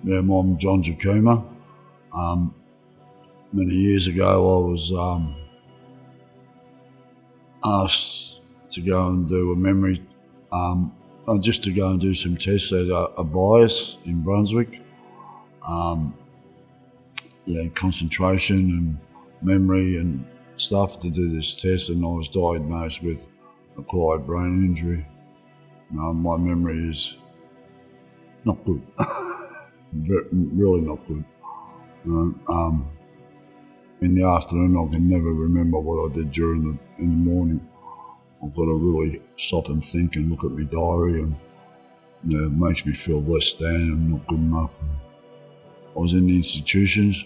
Yeah, mum, John many years ago I was asked to go and do a memory, just to go and do some tests at a bias in Brunswick. Concentration and memory and stuff to do this test, and I was diagnosed with acquired brain injury. My memory is not good, really not good. In the afternoon I can never remember what I did in the morning. I've got to really stop and think and look at my diary, and it makes me feel less than and not good enough. I was in the institutions,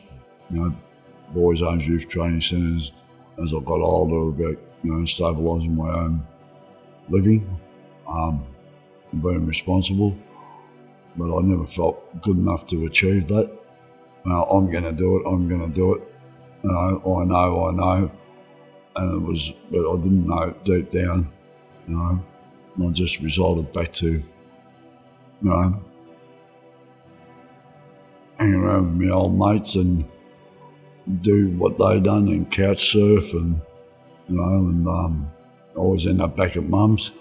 boys' homes, youth training centres, as I got older, about stabilising my own living, and being responsible. But I never felt good enough to achieve that. I'm going to do it. I know. And but I didn't know it deep down, I just resorted back to, hanging around with my old mates and do what they done and couch surf and, always end up back at mum's,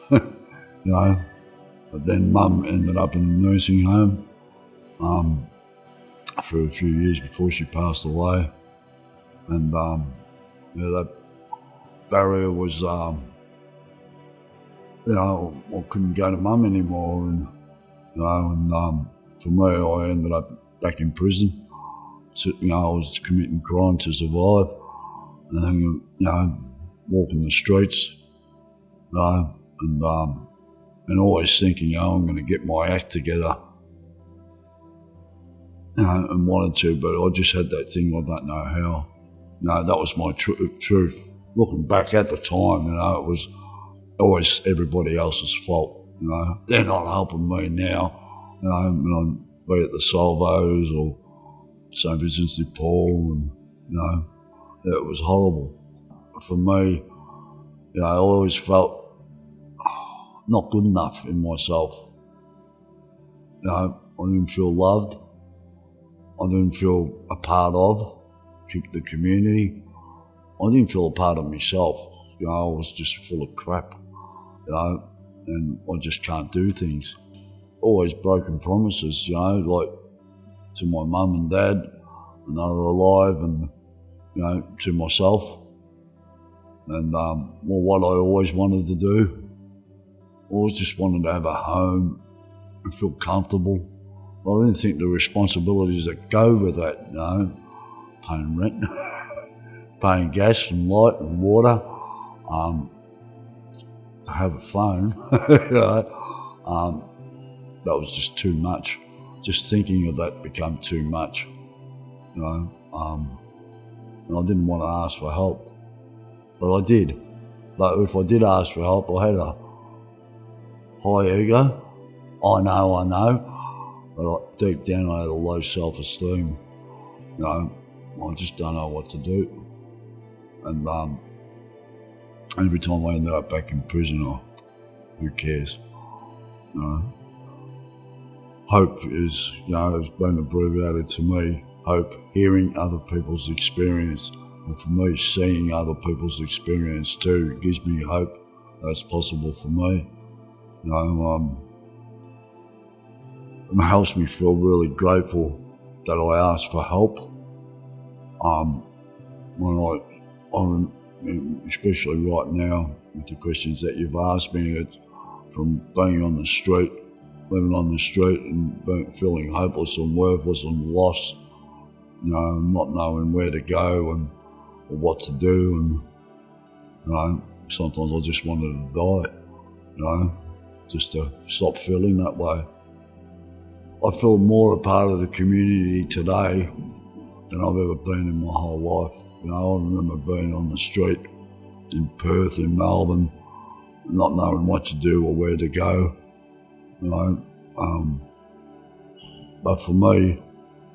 But then mum ended up in a nursing home for a few years before she passed away. And that barrier was, I couldn't go to mum anymore, and for me, I ended up back in prison. I was committing crime to survive, and walking the streets, and always thinking, I'm going to get my act together, and wanted to, but I just had that thing, I don't know how. That was my truth. Looking back at the time, it was always everybody else's fault. They're not helping me now. When I be at the Salvos or St Vincent's de Paul, and it was horrible. For me, I always felt not good enough in myself. I didn't feel loved. I didn't feel a part of the community. I didn't feel a part of myself. I was just full of crap, and I just can't do things. Always broken promises, like to my mum and dad, and they were alive, and, to myself. And, what I always wanted to do, I always just wanted to have a home and feel comfortable. I didn't think the responsibilities that go with that, paying rent, paying gas and light and water, to have a phone, that was just too much. Just thinking of that became too much, and I didn't want to ask for help, but I did. But if I did ask for help, I had a high ego. I know, but deep down I had a low self-esteem. I just don't know what to do. And every time I ended up back in prison, who cares? Hope is, has been abbreviated to me. Hope, hearing other people's experience, and for me, seeing other people's experience too, it gives me hope that's possible for me. It helps me feel really grateful that I asked for help. Especially right now with the questions that you've asked me, from being on the street, living on the street, and feeling hopeless and worthless and lost, not knowing where to go or what to do, and sometimes I just wanted to die, just to stop feeling that way. I feel more a part of the community today than I've ever been in my whole life. I remember being on the street in Perth, in Melbourne, not knowing what to do or where to go. But for me,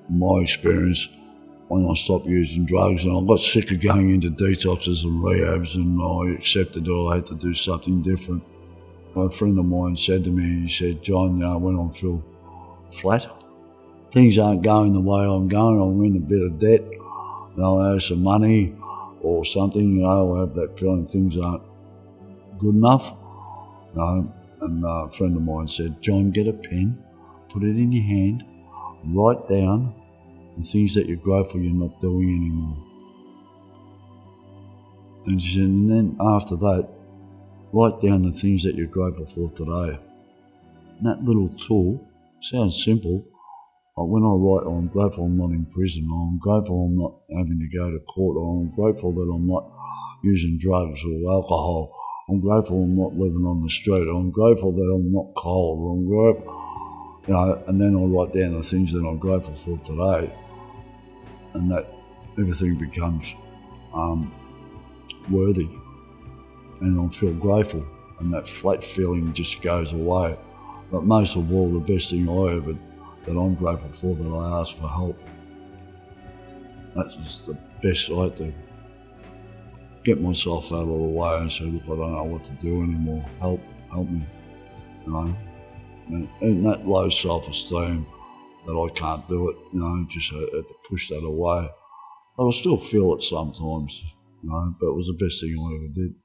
in my experience, when I stopped using drugs and I got sick of going into detoxes and rehabs, and I accepted that I had to do something different. A friend of mine said to me, he said, John, when I feel flat, things aren't going the way I'm going, I'm in a bit of debt, you know, I owe some money or something, you know, I have that feeling things aren't good enough, you know. And a friend of mine said, John, get a pen, put it in your hand, write down the things that you're grateful you're not doing anymore. And she said, and then after that, write down the things that you're grateful for today. And that little tool sounds simple, but when I write, I'm grateful I'm not in prison, I'm grateful I'm not having to go to court, I'm grateful that I'm not using drugs or alcohol, I'm grateful I'm not living on the street, I'm grateful that I'm not cold, I'm grateful, you know, and then I write down the things that I'm grateful for today, and that everything becomes worthy, and I feel grateful, and that flat feeling just goes away. But most of all, the best thing I ever, that I'm grateful for, that I asked for help. That's just the best I had to get myself out of the way and say, look, I don't know what to do anymore, help me, you know. And that low self-esteem that I can't do it, you know, just had to push that away. But I still feel it sometimes, you know, but it was the best thing I ever did.